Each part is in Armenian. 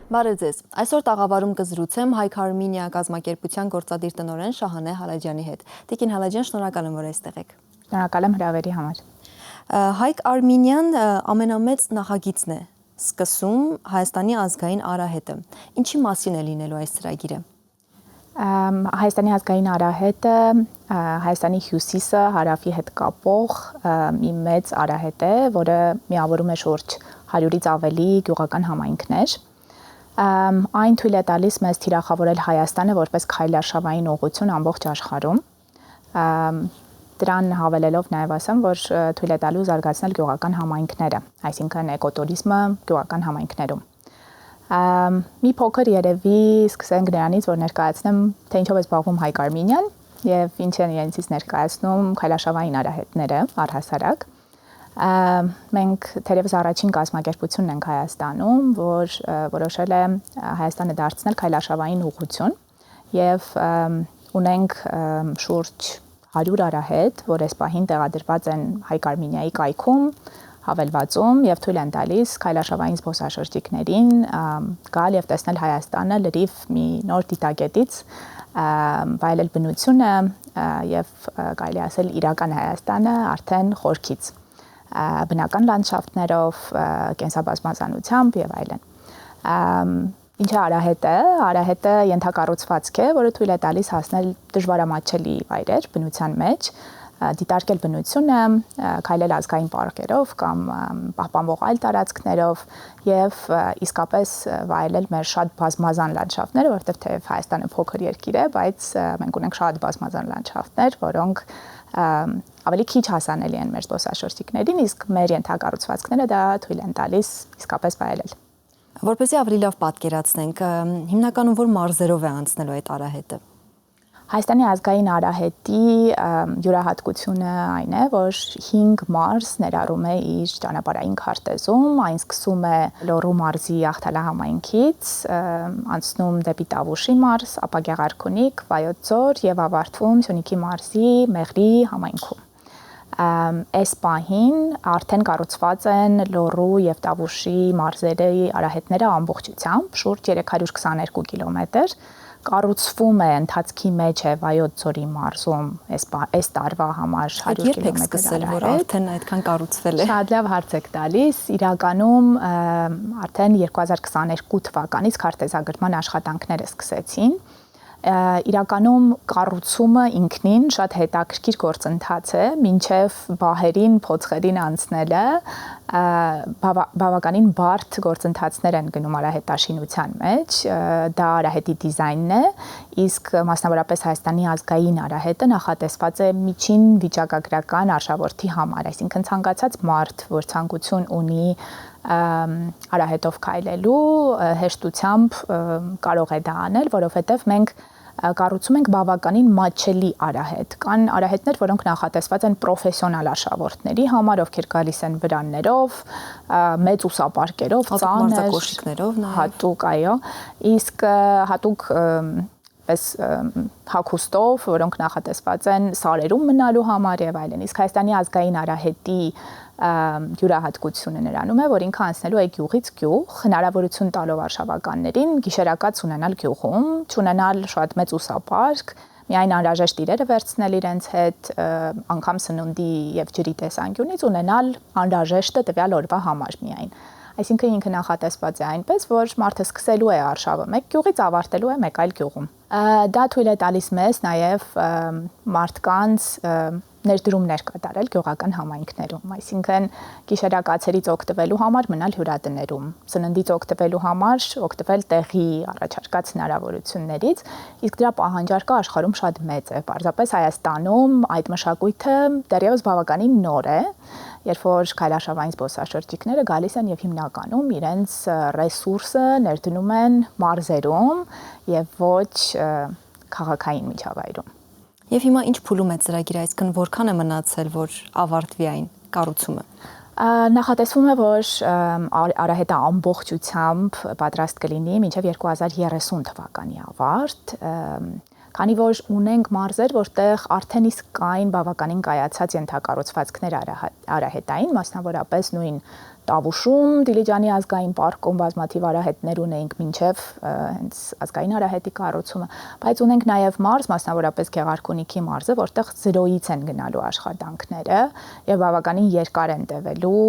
Բարև ձեզ։ Այսօր տաղավարում կզրուցեմ Հայք Արմենիա կազմակերպության գործադիր տնօրեն Շահանե Հալաջյանի հետ։ Տիկին Հալաջյան, շնորհակալ եմ, որ այստեղ եք։ Շնորհակալ եմ հրավերի համար։ Հայք Արմենիան ամենամեծ նախագիծն է սկսում Հայաստանի ազգային արահետը։ Ինչի մասին է լինելու այս ծրագիրը։ Հայաստանի ազգային արահետը Հայաստանի հյուսիսը հարավի հետ կապող մի մեծ արահետ է, որը միավորում է շուրջ 100-ից ավելի գյուղական համայնքներ։ Այն թույլ է տալիս մեզ թիրախավորել Հայաստանը որպես քայլարշավային ուղղություն ամբողջ աշխարհում։ Դրան հավելելով նաև ասեմ, որ թույլ է տալու զարգացնել գյուղական համայնքները, այսինքն էկոտուրիզմը գյուղական համայնքներում։ Մի փոքր երևի սկսենք նրանից, որ ներկայացնեմ, թե ինչով է զբաղվում Հայք Արմենիան եւ ինչ են իրենցից ներկայացնում քայլարշավային արահետները առհասարակ։ Մենք թերևս առաջին կազմակերպությունն ենք Հայաստանում, որ որոշել է Հայաստանը դարձնել քայլարշավային ուղղություն եւ ունենք շուրջ 100 արահետ, որ այս պահին տեղադրված են Հայք Արմենիայի կայքում, հավելվածում եւ թույլ են տալիս քայլարշավային զբոսաշրջիկներին գալ եւ տեսնել Հայաստանը լրիվ մի նոր դիտակետից, վայելել բնությունը եւ կարելի ասել իրական Հայաստանը արդեն խորքից, բնական լանդշաֆտներով, կենսաբազմազանությամբ եւ այլն։ Ինչ է արահետը։ Արահետը ենթակառուցվածք է, որը թույլ է տալիս հասնել դժվարամատչելի վայրեր բնության մեջ, դիտարկել բնությունը, քայլել ազգային պարկերով կամ պահպանվող այլ տարածքներով եւ իսկապես վայելել մեր շատ բազմազան լանդշաֆտները, որովհետեւ թեև Հայաստանը փոքր երկիր է, բայց մենք ունենք շատ բազմազան լանդշաֆտներ, որոնք ավելի քիչ հասանելի են մեր զբոսաշրջիկներին, իսկ մեր ենթակառուցվածքները դա թույլ են տալիս իսկապես վայելել։ Որպեսզի ավելի լավ պատկերացնենք, հիմնականում որ մարզերով է անցնելու այդ արահետը։ Հայաստանի ազգային արահետի յուրահատկությունը այն է, որ 5 մարզ ներառում է իր ճանապարհային քարտեզում, այն սկսում է Լոռու մարզի Ախթալա համայնքից, անցնում դեպի Տավուշի մարզ, ապա Գեղարքունիք, Վայոց ձոր եւ ավարտվում Սյունիքի մարզի Մեղրի համայնքում։ Այս պահին արդեն կառուցված են Լոռու եւ Տավուշի մարզերի արահետները ամբողջությամբ, շուրջ 322 կիլոմետր։ Կառուցվում է ընթացքի մեջ է Վայոց ձորի մարզում այս տարվա համար 100 կիլոմետր որ արդեն այդքան կառուցվել է։ Շատ լավ հարց եք տալիս։ Իրականում արդեն 2022 թվականից քարտեզագրման աշխատանքները սկսեցին։ Իրականում կառուցումը ինքնին շատ հետաքրքիր գործընթաց է, մինչև բահերին, փոცხերին անցնելը բավականին բարդ գործընթացներ են գնում արահետաշինության մեջ, դա արահետի դիզայնն է, իսկ մասնավորապես Հայաստանի ազգային արահետը նախատեսված է միջին վիճակագրական արժևորթի համար, այսինքն ցանկացած մարդ, որ ցանկություն ունի արահետով քայլելու, հեշտությամբ կարող է դա անել, որովհետև մենք կառուցում ենք բավականին մատչելի արահետ։ Կան արահետներ, որոնք նախատեսված են պրոֆեսիոնալ արշավորդների համար, ովքեր գալիս են վրաններով, մեծ ուսապարկերով, ծանր, հատուկ, այո, իսկ հատուկ պես հագուստով, որոնք նախատեսված են սարերում մնալու համար եւ այլն։ Իսկ Հայաստանի ազգային արահետի յուրահատկությունը նրանում է, որ ինքը անցնելու է գյուղից գյուղ, հնարավորություն տալով արշավականներին գիշերակաց ունենալ գյուղում, չունենալ շատ մեծ ուսապարկ, միայն անհրաժեշտ իրերը վերցնել իրենց հետ, անգամ սնունդի եւ ջրի տեսանկյունից ունենալ անհրաժեշտը տվյալ օրվա համար միայն։ Այսինքն ինքը նախատեսված է այնպես, որ մարդը սկսելու է արշավը մեկ գյուղից, ավարտելու է մեկ այլ գյուղում։ Դա թույլ է տալիս մեզ նաև մարդկանց ներդրումներ կատարել գյուղական համայնքներում, այսինքն գիշերակացերից օգտվելու համար մնալ հյուրատներում, սննդից օգտվելու համար օգտվել տեղի առաջարկած հնարավորություններից, իսկ դրա պահանջարկը աշխարհում շատ մեծ է։ Պարզապես Հայաստանում այդ մշակույթը դեռևս բավականին նոր է, երբ որ քայլարշավային զբոսաշրջիկները գալիս են եւ հիմնականում իրենց ռեսուրսը ներդնում են մարզերում եւ ոչ քաղաքային միջավայրում։ Եվ հիմա ինչ փուլում է ծրագիրը, այսինքն որքան է մնացել, որ ավարտվի այն կառուցումը։ Նախատեսվում է, որ արահետը ամբողջությամբ պատրաստ կլինի մինչև 2030 թվականի ավարտ։ Քանի որ ունենք մարզեր, որտեղ արդեն իսկ կային բավականին կայացած ենթակառուցվածքներ արահետային, մասնավորապես նույն Տավուշում, Դիլիջանի ազգային պարկում բազմաթիվ արահետներ ունեինք մինչև հենց ազգային արահետի կառուցումը, բայց ունենք նաև մարզ, մասնավորապես Գեղարքունիքի մարզը, որտեղ 0-ից են գնալու աշխատանքները եւ բավականին երկար են տևելու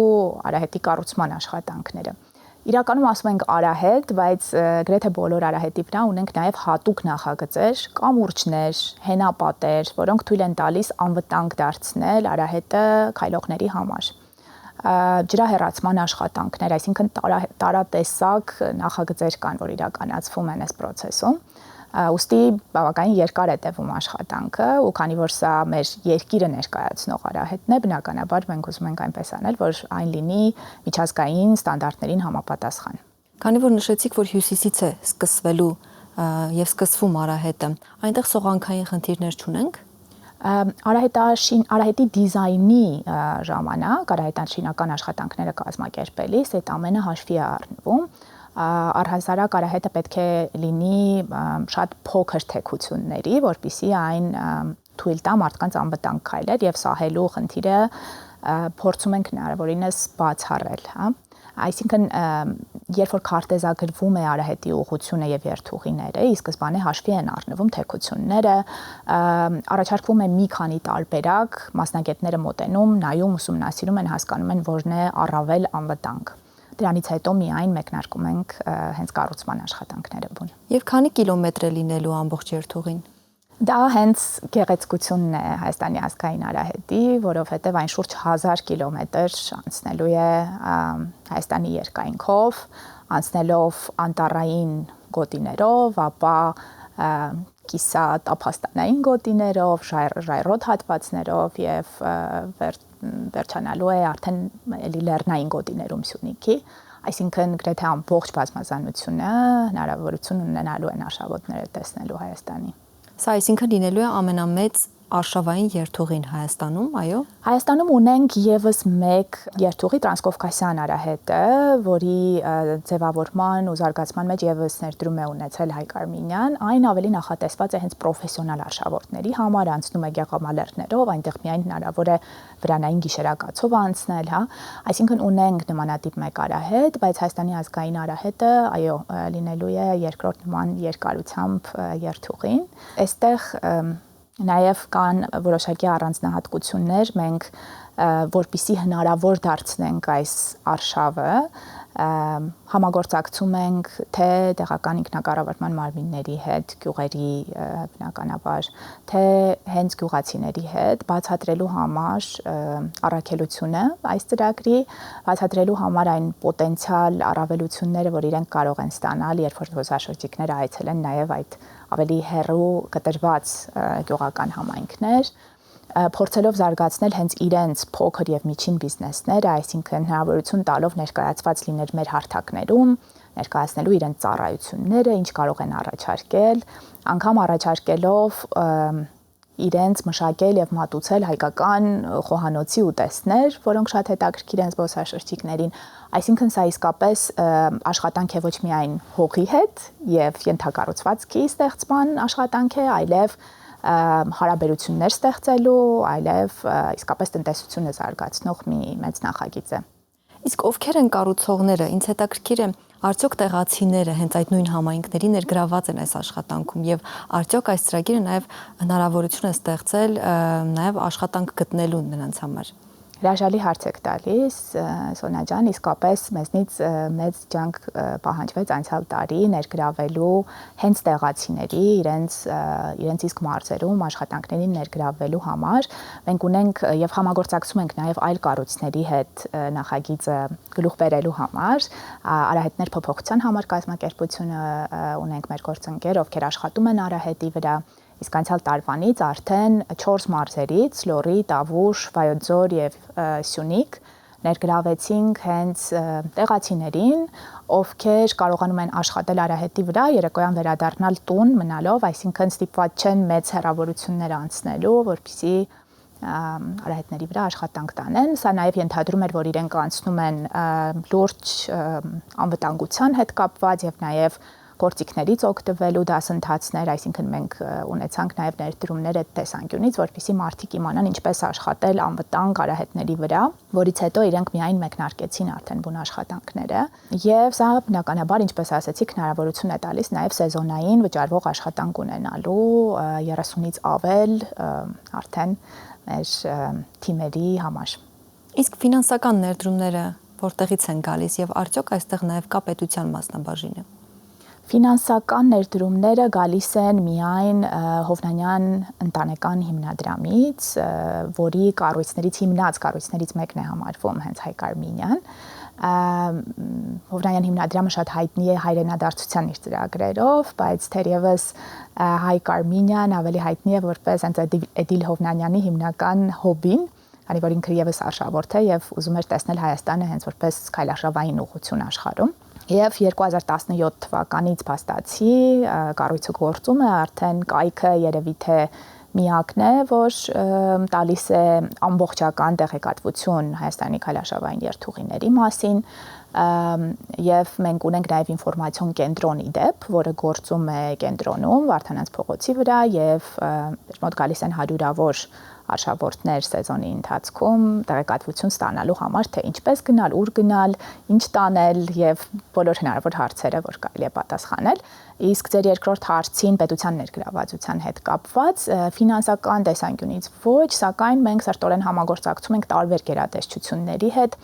արահետի կառուցման աշխատանքները։ Իրականում ասում ենք արահետ, բայց գրեթե բոլոր արահետի վրա ունենք նաև հատուկ նախագծեր, կամուրջներ, հենապատեր, որոնք թույլ են տալիս անվտանգ դարձնել արահետը քայլողների համար։ Ջրահեռացման աշխատանքներ, այսինքն տարատեսակ նախագծեր կան, որ իրականացվում են այս process-ում։ Ուստի բավականին երկար է տևում աշխատանքը, ու քանի որ սա մեր երկիրը ներկայացնող արահետն է, բնականաբար մենք ուզում ենք այնպես անել, որ այն լինի միջազգային ստանդարտներին համապատասխան։ Քանի որ նշեցիք, որ հյուսիսից է սկսվելու եւ սկսվում արահետը, այնտեղ սողանքային խնդիրներ չունենք։ Արահետի դիզայնի ժամանակ արահետաշինական աշխատանքները կազմակերպելիս այդ ամենը հաշվի է առնվում։ Առհասարակ արահետը պետք է լինի շատ փոքր թեքությունների, որպեսզի այն թույլ տա մարդկանց անվտանգ քայլել եւ սահելու խնդիրը փորձում ենք հնարավորինս բացառել, հա։ Այսինքն երբ որ քարտեզագրվում է արահետի ուղղությունը եւ երթուղիները, ի սկզբանե հաշվի են առնվում թեքությունները, առաջարկվում է մի քանի տարբերակ, մասնագետները մոտենում, նայում, ուսումնասիրում են, հասկանում են, որն է առավել անվտանգ։ Դրանից հետո միայն մեկնարկում ենք հենց կառուցման աշխատանքները բուն։ Եվ քանի կիլոմետր է լինելու ամբողջ երթուղին։ Դա հենց գեղեցկությունն է Հայաստանի ազգային արահետի, որովհետև այն շուրջ 1000 կիլոմետր անցնելու է Հայաստանի երկայնքով, անցնելով անտառային գոտիներով, ապա կիսատափաստանային գոտիներով, ժայռոտ հատվածներով եւ վերջանալու է արդեն լեռնային գոտիներում Սյունիքի, այսինքն գրեթե ամբողջ բազմազանությունը հնարավորություն ունենալու են արշավոտները տեսնելու Հայաստանի։ Սա այսինքն լինելու է ամենամեծ արշավային երթուղին Հայաստանում, այո։ Հայաստանում ունենք եւս մեկ երթուղի Տրանսկովկասյան արահետը, որի ձևավորման ու զարգացման մեջ եւս ներդրում է ունեցել Հայկ Արմինյան, այն ավելի նախատեսված է հենց պրոֆեսիոնալ արշավորդների համար, անցնում է գեղամալեռներով, այնտեղ միայն հնարավոր է վրանային գիշերակացով անցնել, հա։ Այսինքն ունենք նմանատիպ մեկ արահետ, բայց Հայաստանի ազգային արահետը, այո, լինելու է երկրորդ նման երկարությամբ երթուղին։ Այստեղ նաև կան որոշակի առանձնահատկություններ, մենք որպեսզի հնարավոր դարձնենք այս արշավը, համագործակցում ենք թե տեղական ինքնակառավարման մարմինների հետ, գյուղերի բնականաբար, թե հենց գյուղացիների հետ, բացատրելու համար առաքելությունը այս ծրագրի, բացատրելու համար այն պոտենցիալ առավելությունները, որ իրենք կարող են ստանալ, երբ որ զբոսաշրջիկները այցելեն նաև այդ ավելի հեռու կտրված գյուղական համայնքներ, փորձելով զարգացնել հենց իրենց փոքր եւ միջին բիզնեսները, այսինքն հնարավորություն տալով ներկայացված լինել մեր հարթակներում, ներկայացնելու իրենց ծառայությունները, ինչ կարող են առաջարկել, անգամ առաջարկելով իրենց մշակել եւ մատուցել հայկական խոհանոցի ուտեստներ, որոնք շատ հետաքրքիր են զբոսաշրջիկներին, այսինքն սա իսկապես աշխատանք է ոչ միայն հողի հետ եւ ենթակառուցվածքի ստեղծման աշխատանք է, այլև հարաբերություններ ստեղծելու, այլև իսկապես տնտեսությունը զարգացնող մի մեծ նախագիծ է։ Իսկ ովքեր են կառուցողները, ինձ հետաքրքիր է, արդյոք տեղացիները հենց այդ նույն համայնքների ներգրաված են այս աշխատանքում եւ արդյոք այս ծրագիրը նաեւ հնարավորություն է ստեղծել նաեւ աշխատանք գտնելու նրանց համար։ Հրաշալի հարց եք տալիս, Սոնա ջան, իսկապես մեզնից մեծ ջանք պահանջվեց անցյալ տարի ներգրավելու հենց տեղացիների իրենց իսկ մարզերում աշխատանքներին ներգրավելու համար։ Մենք ունենք եւ համագործակցում ենք նաեւ այլ կառույցների հետ նախագիծը գլուխ բերելու համար, Արահետներ փոփոխության համար կազմակերպությունը ունենք մեր գործընկեր, ովքեր աշխատում են արահետի վրա։ Իսկ անցյալ տարվանից արդեն 4 մարզերից՝ Լոռի, Տավուշ, Վայոց ձոր եւ Սյունիք ներգրավեցինք հենց տեղացիներին, ովքեր կարողանում են աշխատել արահետի վրա, երեկոյան վերադառնալ տուն մնալով, այսինքն ստիպված չեն մեծ հեռավորություններ անցնելու, որպեսզի արահետների վրա աշխատանք տանեն։ Սա նաև ենթադրում էր, որ իրենք անցնում են լուրջ անվտանգության հետ կապված եւ նաև գործիքներից օգտվելու դասընթացներ, այսինքն մենք ունեցանք նաև ներդրումներ այդ տեսանկյունից, որպեսզի մարդիկ իմանան ինչպես աշխատել անվտանգ արահետների վրա, որից հետո իրենք միայն մեկնարկեցին արդեն բուն աշխատանքները, եւ սա բնականաբար, ինչպես ասացիք, հնարավորություն է տալիս նաև սեզոնային վճարվող աշխատանք ունենալու 30-ից ավել արդեն մեր թիմերի համար։ Իսկ ֆինանսական ներդրումները որտեղից են գալիս եւ արդյոք այստեղ նաև կա պետության մասնաբաժինը։ Ֆինանսական ներդրումները գալիս են միայն Հովնանյան ընտանեկան հիմնադրամից, որի հիմնած կառույցներից մեկն է համարվում հենց Հայկ Արմինյան։ Հովնանյան հիմնադրամը շատ հայտնի է հայրենադարձության իր ծրագրերով, բայց թերևս Հայկ Արմինյան ավելի հայտնի է որպես հենց Էդիլ Հովնանյանի հիմնական հոբին, քանի որ ինքը եւս արշավորդ է եւ ուզում էր տեսնել Հայաստանը հենց որպես քայլարշավային ուղղություն աշխարհում։ Եվ 2017 թվականից փաստացի կառույցը գործում է, արդեն կայքը երևի թե միակն է, որ տալիս է ամբողջական տեղեկատվություն Հայաստանի քայլարշավային երթուղիների մասին, եւ մենք ունենք նաև ինֆորմացիոն կենտրոն իդեպ, որը գործում է կենտրոնում Վարդանանց փողոցի վրա եւ մոտ գալիս են հարյուրավոր արշավորդներ սեզոնի ընթացքում տեղեկատվություն ստանալու համար, թե ինչպես գնալ, ուր գնալ, ինչ տանել եւ բոլոր հնարավոր հարցերը, որ կարելի է պատասխանել։ Իսկ ձեր երկրորդ հարցին պետության ներգրավվածության հետ կապված ֆինանսական տեսանկյունից ոչ, սակայն մենք սերտորեն համագործակցում ենք տարբեր գերատեսչությունների հետ,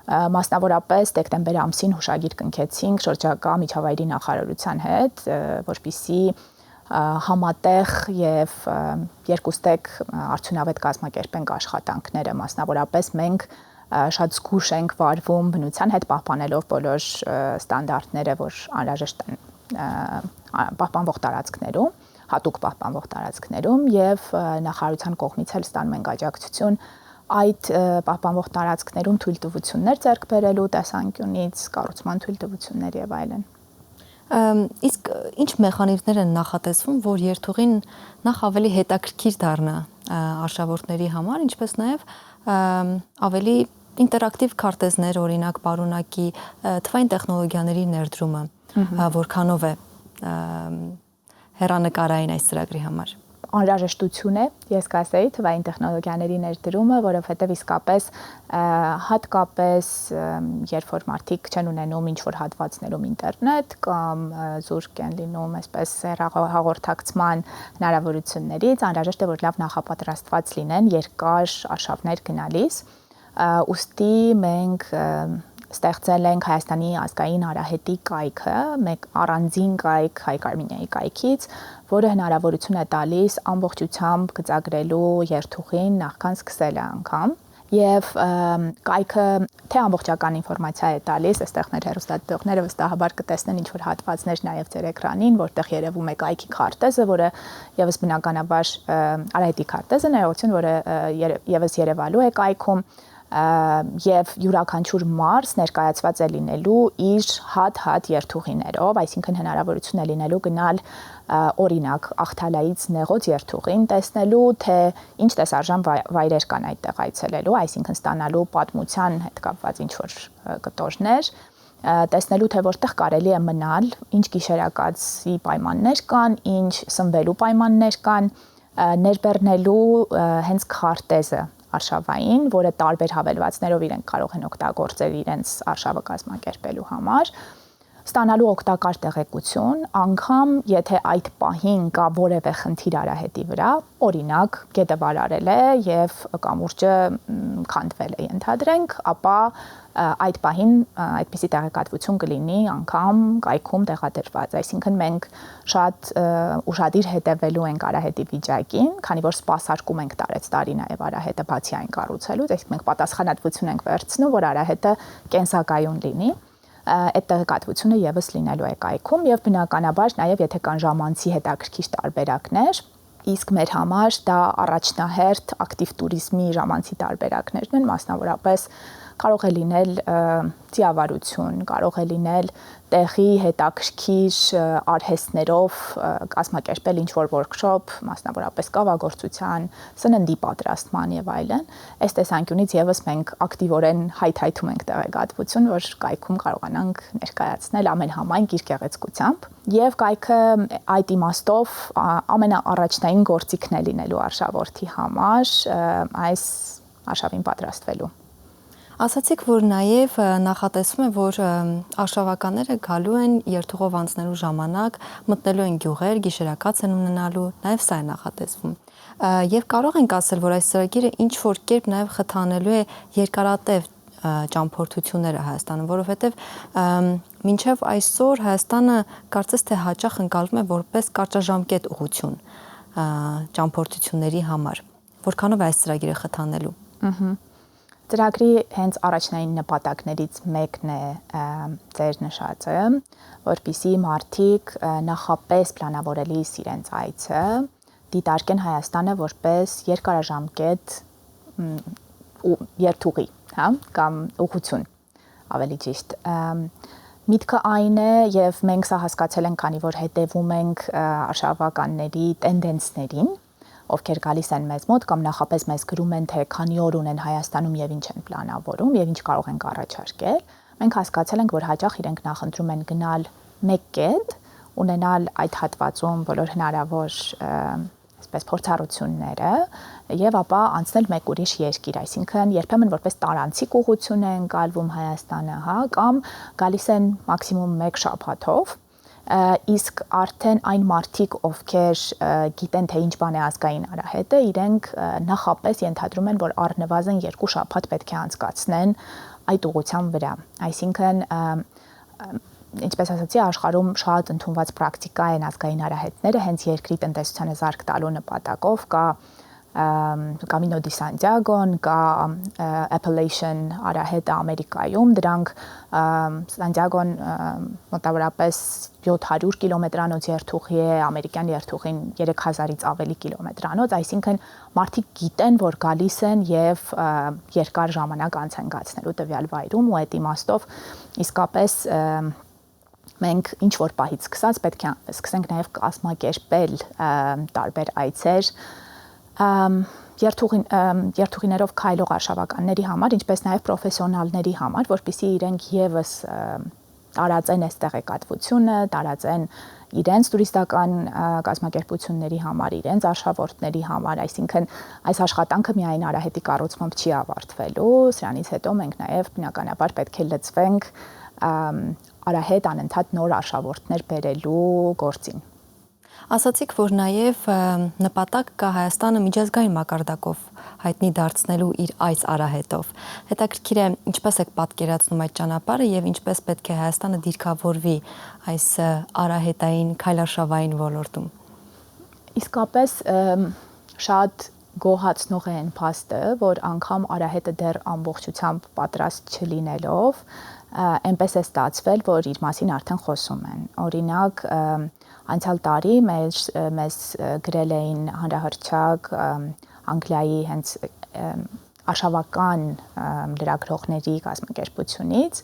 մասնավորապես դեկտեմբեր ամսին հուշագիր կնքեցինք շրջակա միջավայրի նախարարության հետ, որպեսզի համատեղ եւ երկուստեք արդյունավետ կազմակերպենք աշխատանքները, մասնավորապես մենք շատ զգուշ ենք վարվում բնության հետ պահպանելով բոլոր ստանդարտները, որ անհրաժեշտ են պահպանվող տարածքներում, հատուկ պահպանվող տարածքներում եւ նախարարության կողմից էլ ստանում ենք աջակցություն այդ պահպանվող տարածքներում թույլտվություններ ձեռք բերելու տեսանկյունից, կառուցման թույլտվություններ եւ այլն։ Իսկ ինչ մեխանիզմներ են նախատեսվում, որ երթուղին նախ ավելի հետաքրքիր դառնա արշավորդների համար, ինչպես նաև ավելի ինտերակտիվ քարտեզներ, օրինակ պարունակի թվային տեխնոլոգիաների ներդրումը, որքանով է հեռանկարային այս ծրագրի համար։ Անհրաժեշտություն է, ես կասեի, թվային տեխնոլոգիաների ներդրումը, որովհետև իսկապես հատկապես երբ որ մարդիկ չեն ունենում ինչ-որ հատվածներում ինտերնետ կամ զուրկ են լինում այսպես հաղորդակցման հնարավորություններից, անհրաժեշտ է, որ լավ նախապատրաստված լինեն երկար արշավներ գնալիս, ուստի մենք ստեղծել ենք Հայաստանի ազգային արահետի կայքը, մեկ առանձին կայք Հայկ Արմինյանի կայքից, որը հնարավորություն է տալիս ամբողջությամբ գծագրելու երթուղին նախքան սկսելը անգամ։ Եվ կայքը թե ամբողջական ինֆորմացիա է տալիս, այստեղ մեր հեռուստադիտողները վստահաբար կտեսնեն ինչ-որ հատվածներ նաև ձեր էկրանին, որտեղ երևում է կայքի քարտեզը, որը եւս բնականաբար արահետի քարտեզը ներողություն, որը եւս երևալու է կայքում, եւ յուրաքանչյուր մարզ ներկայացված է լինելու իր հատ երթուղիներով, այսինքն հնարավորություն է լինելու գնալ օրինակ Ախթալայից Նեղոց երթուղին տեսնելու, թե ինչ տեսարժան վայրեր կան այդտեղ այցելելու, այսինքն ստանալու պատմության հետ կապված ինչ-որ կտորներ, տեսնելու թե որտեղ կարելի է մնալ, ինչ գիշերակացի պայմաններ կան, ինչ սնվելու պայմաններ կան, ներբեռնելու հենց քարտեզը արշավային, որը տարբեր հավելվածներով իրենք կարող են օգտագործել իրենց արշավը կազմակերպելու համար, ստանալու օգտակար տեղեկություն, անգամ եթե այդ պահին կա որևէ խնդիր արահետի վրա, օրինակ գետը վարարել է եւ կամուրջը քանդվել է, ենթադրենք, ապա այդ պահին այդպիսի տեղեկատվություն կլինի անգամ կայքում տեղադրված, այսինքն մենք շատ ուշադիր հետևելու ենք արահետի վիճակին, քանի որ սպասարկում ենք տարեցտարի նաև արահետը բացի այն կառուցելուց, այսինքն մենք պատասխանատվություն ենք վերցնում, որ արահետը կենսակայուն լինի, այդ տեղեկատվությունը եւս լինելու է կայքում եւ բնականաբար նաև եթե կան ժամանցի հետաքրքիր տարբերակներ, իսկ մեր համար դա առաջնահերթ ակտիվ տուրիզմի ժամանցի տարբերակներն են, մասնավորապես կարող է լինել ծիավարություն, կարող է լինել տեղի հետաքրքիր արհեստներով կազմակերպել ինչ-որ workshop, մասնավորապես կավագործության, սննդի պատրաստման եւ այլն։ Այս տեսանկյունից եւս մենք ակտիվորեն հայթայթում ենք տեղեկատվություն, որ կայքում կարողանանք ներկայացնել ամեն համայնք իր գեղեցկությամբ եւ կայքը այդ իմաստով ամենաառաջնային գործիքն է լինելու արշավորդի համար այս արշավին պատրաստվելու։ Ասացիք, որ նաև նախատեսվում է, որ արշավականները գալու են երթուղով անցնելու ժամանակ, մտնելու են գյուղեր, գիշերակաց են ունենալու, նաև սա է նախատեսվում։ Եվ կարող ենք ասել, որ այս ծրագիրը ինչ-որ կերպ նաև խթանելու է երկարատև ճամփորդությունները Հայաստանում, որովհետև մինչև այսօր Հայաստանը կարծես թե հաճախ ընկալվում է որպես կարճաժամկետ ուղղություն ճամփորդությունների համար։ Որքանով է այս ծրագիրը խթանելու։ Ծրագրի հենց առաջնային նպատակներից մեկն է ձեր նշածը, որպեսզի մարդիկ նախապես պլանավորելիս իրենց այցը դիտարկեն Հայաստանը որպես երկարաժամկետ երթուղի, հա, կամ ուղղություն, ավելի ճիշտ։ Միտքը այն է, եւ մենք սա հասկացել ենք, քանի որ հետևում ենք արշավականների տենդենսներին, ովքեր գալիս են մեզ մոտ կամ նախապես մեզ գրում են, թե քանի օր ունեն Հայաստանում եւ ինչ են պլանավորում եւ ինչ կարող ենք առաջարկել, մենք հասկացել ենք, որ հաճախ իրենք նախընտրում են գնալ մեկ կետ, ունենալ այդ հատվածում բոլոր հնարավոր այսպես փորձառությունները եւ ապա անցնել մեկ ուրիշ երկիր, այսինքն երբեմն որպես տարանցիկ ուղղություն է ընկալվում Հայաստանը, հա, կամ գալիս են մաքսիմում 1 շաբաթով, իսկ արդեն այն մարդիկ, ովքեր գիտեն, թե ինչ բան է ազգային արահետը, իրենք նախապես ենթադրում են, որ առնվազն 2 շաբաթ պետք է անցկացնեն այդ ուղղության վրա, այսինքն ինչպես ասացի, աշխարհում շատ ընդունված պրակտիկա են ազգային արահետները, հենց երկրի տնտեսությանը զարկ տալու նպատակով կա Camino de Santiago-ն, կա Appalachian արահետը Ամերիկայում, դրանք Սանտիագոն մոտավորապես 700 կիլոմետրանոց երթուղի է, ամերիկյան երթուղին 3000-ից ավելի կիլոմետրանոց, այսինքն մարդիկ գիտեն, որ գալիս են եւ երկար ժամանակ անց են գացնելու տվյալ վայրում ու այդ իմաստով իսկապես մենք ինչ որ պահից սկսած պետք է սկսենք նաև կազմակերպել տարբեր այցեր երթուղիներով քայլող արշավականների համար, ինչպես նաև պրոֆեսիոնալների համար, որպեսզի իրենք եւս տարածեն այս տեղեկատվությունը, տարածեն իրենց տուրիստական կազմակերպությունների համար, իրենց արշավորդների համար, այսինքն այս աշխատանքը միայն արահետի կառուցմամբ չի ավարտվելու, սրանից հետո մենք նաև բնականաբար պետք է լծվենք արահետ անընդհատ նոր արշավորդներ բերելու գործին։ Ասացիք, որ նաև նպատակ կա Հայաստանը միջազգային մակարդակով հայտնի դարձնելու իր այս արահետով։ Հետաքրքիր է, ինչպես եք պատկերացնում այդ ճանապարհը եւ ինչպես պետք է Հայաստանը դիրքավորվի այս արահետային քայլարշավային ոլորտում։ Իսկապես շատ գոհացնող է այն փաստը, որ անգամ արահետը դեռ ամբողջությամբ պատրաստ չլինելով, այնպես է ստացվել, որ իր մասին արդեն խոսում են։ Օրինակ, անցյալ տարի մեզ գրել էին հանրահռչակ Անգլիայի հենց արշավական լրագրողների կազմակերպությունից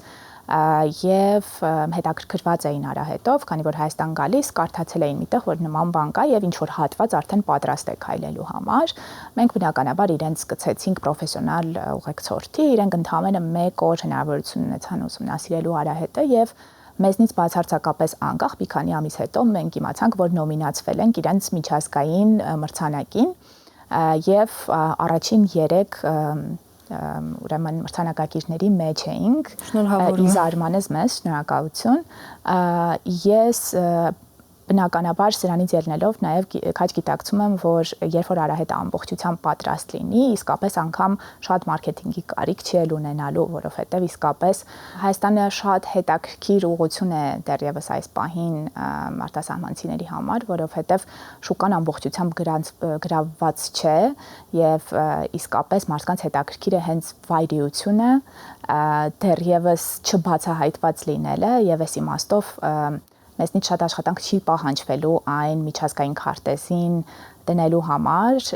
եւ հետաքրքրված էին արահետով, քանի որ Հայաստան գալիս, կարդացել էին միտեղ, որ նման բան կա եւ ինչ որ հատված արդեն պատրաստ է քայլելու համար։ Մենք բնականաբար իրենց սկսեցինք պրոֆեսիոնալ ուղեկցորդի, իրենք ընդհանրապես 1 օր հնարավորություն ունեցան ուսումնասիրելու արահետը եւ մեզնից բացարձակապես անկախ մի քանի ամիս հետո մենք իմացանք, որ նոմինացվել ենք իրենց միջազգային մրցանակին եւ առաջին 3 ուրեմն մրցանակակիրների մեջ էինք։ Իզարմանես մեզ, շնորհակալություն։ Ես բնականաբար սրանից ելնելով նաև քաջ գիտակցում եմ, որ երբ որ արահետը ամբողջությամբ պատրաստ լինի, իսկապես անգամ շատ մարքեթինգի կարիք չի ունենալու, որովհետև իսկապես Հայաստանը շատ հետաքրքիր ուղղություն է դեռևս այս պահին արտասահմանցիների համար, որովհետև շուկան ամբողջությամբ գրավված չէ եւ իսկապես մարդկանց հետաքրքիր է հենց վայրիությունը, դեռևս չբացահայտված լինելը եւ այս իմաստով մեզնից շատ աշխատանք չի պահանջվելու այն միջազգային քարտեզին դնելու համար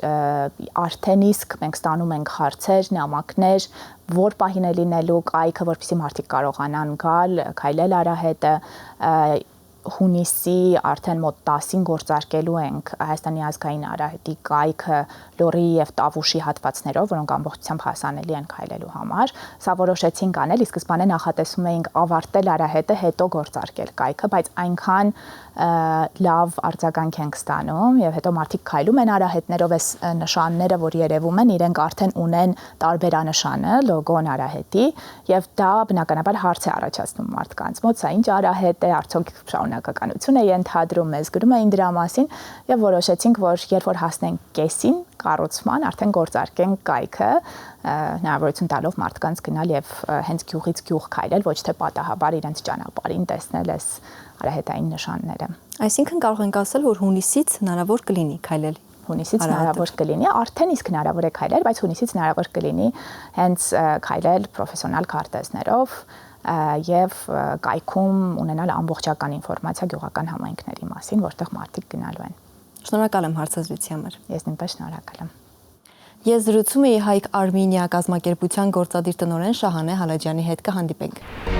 արդեն իսկ մենք ստանում ենք հարցեր, նամակներ, որ պահին է լինելու կայքը, որպեսզի մարդիկ կարողանան գալ, քայլել արահետը, հունիսի արդեն մոտ 10-ին գործարկելու ենք Հայաստանի ազգային արահետի կայքը Լոռի եւ Տավուշի հատվածներով, որոնք ամբողջությամբ հասանելի են քայլելու համար։ Սա որոշեցինք անել, ի սկզբանե նախատեսում էինք ավարտել արահետը, հետո գործարկել կայքը, բայց այնքան լավ արձագանք ենք ստանում եւ հետո մարդիկ քայլում են արահետներով, այս նշանները, որ երևում են, իրենք արդեն ունեն տարբերանշանը, լոգոն արահետի եւ դա բնականաբար հարց է առաջացնում մարդկանց մոտ, սա ինչ արահետ է, արդյոք շարունակականություն է ենթադրում, մեզ գրում էին դրա մասին եւ որոշեցինք, որ երբ որ հասնենք կեսին կառուցման, արդեն գործարկենք կայքը, հնարավորություն տալով մարդկանց գնալ եւ հենց գյուղից գյուղ քայլել, ոչ թե պատահաբար իրենց ճանապարհին տեսնել այս արահետային նշանները։ Այսինքն կարող ենք ասել, որ հունիսից հնարավոր կլինի քայլել։ Հունիսից հնարավոր կլինի, արդեն իսկ հնարավոր է քայլել, բայց հունիսից հնարավոր կլինի հենց քայլել պրոֆեսիոնալ քարտեզներով եւ կայքում ունենալ ամբողջական ինֆորմացիա գյուղական համայնքների մասին, որտեղ մարդիկ գնալու են։ Շնորհակալ եմ հարցազրույցի համար։ Ես նույնպես շնորհակալ եմ։ Ես զրուցում էի Հայք Արմենիա կազմակերպության գործադիր տնօրեն Շահանե Հալաջյանի հետ, կհանդիպենք։